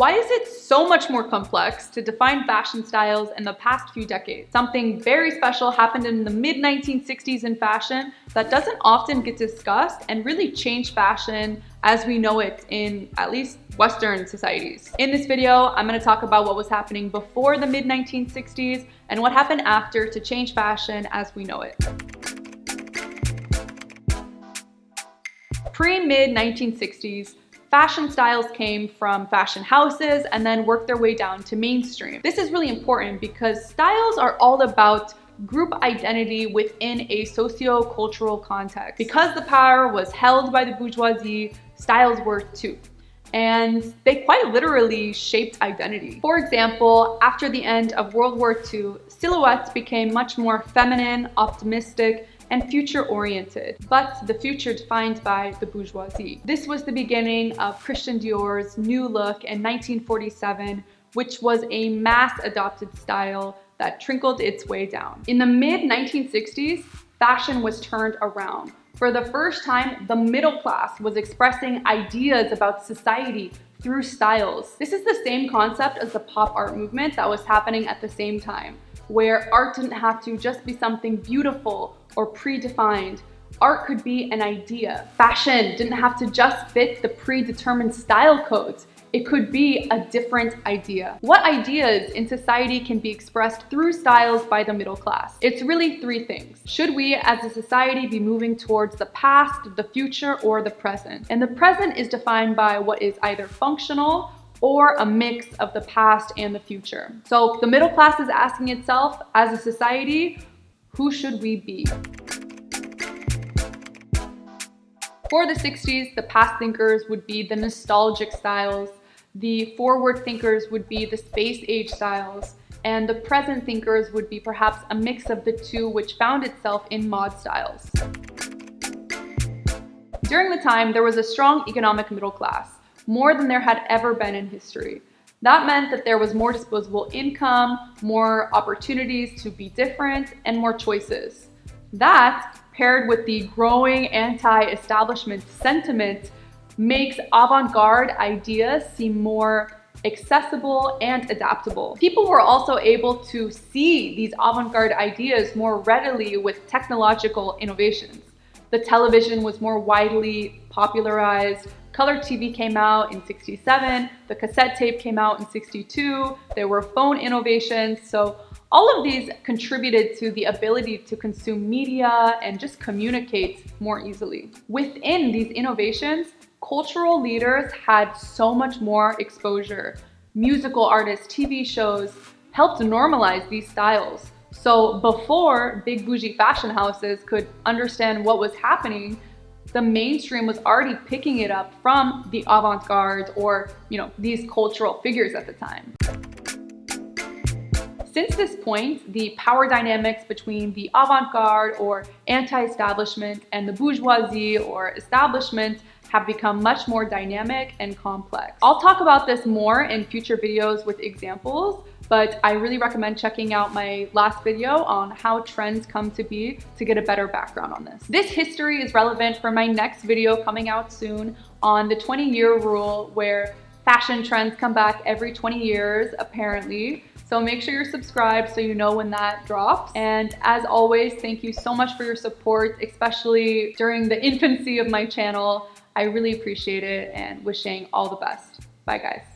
Why is it so much more complex to define fashion styles in the past few decades? Something very special happened in the mid-1960s in fashion that doesn't often get discussed and really changed fashion as we know it in at least Western societies. In this video, I'm going to talk about what was happening before the mid-1960s and what happened after to change fashion as we know it. Pre-mid-1960s, fashion styles came from fashion houses and then worked their way down to mainstream. This is really important because styles are all about group identity within a socio-cultural context. Because the power was held by the bourgeoisie, styles were too. And they quite literally shaped identity. For example, after the end of World War II, silhouettes became much more feminine, optimistic, and future-oriented, but the future defined by the bourgeoisie. This was the beginning of Christian Dior's new look in 1947, which was a mass-adopted style that trickled its way down. In the mid-1960s, fashion was turned around. For the first time, the middle class was expressing ideas about society through styles. This is the same concept as the pop art movement that was happening at the same time, where art didn't have to just be something beautiful or predefined. Art could be an idea. Fashion didn't have to just fit the predetermined style codes. It could be a different idea. What ideas in society can be expressed through styles by the middle class? It's really three things. Should we as a society be moving towards the past, the future, or the present? And the present is defined by what is either functional or a mix of the past and the future. So the middle class is asking itself, as a society, who should we be? For the 60s, the past thinkers would be the nostalgic styles, the forward thinkers would be the space age styles, and the present thinkers would be perhaps a mix of the two, which found itself in mod styles. During the time, there was a strong economic middle class, more than there had ever been in history. That meant that there was more disposable income, more opportunities to be different, and more choices. That, paired with the growing anti-establishment sentiment, makes avant-garde ideas seem more accessible and adaptable. People were also able to see these avant-garde ideas more readily with technological innovations. The television was more widely popularized. Color TV came out in '67, the cassette tape came out in '62, there were phone innovations, so all of these contributed to the ability to consume media and just communicate more easily. Within these innovations, cultural leaders had so much more exposure. Musical artists, TV shows helped normalize these styles. So before big bougie fashion houses could understand what was happening, the mainstream was already picking it up from the avant-garde or, these cultural figures at the time. Since this point, the power dynamics between the avant-garde or anti-establishment and the bourgeoisie or establishment have become much more dynamic and complex. I'll talk about this more in future videos with examples, but I really recommend checking out my last video on how trends come to be to get a better background on this. This history is relevant for my next video coming out soon on the 20-year rule, where fashion trends come back every 20 years, apparently. So make sure you're subscribed so you know when that drops. And as always, thank you so much for your support, especially during the infancy of my channel. I really appreciate it and wishing all the best. Bye guys.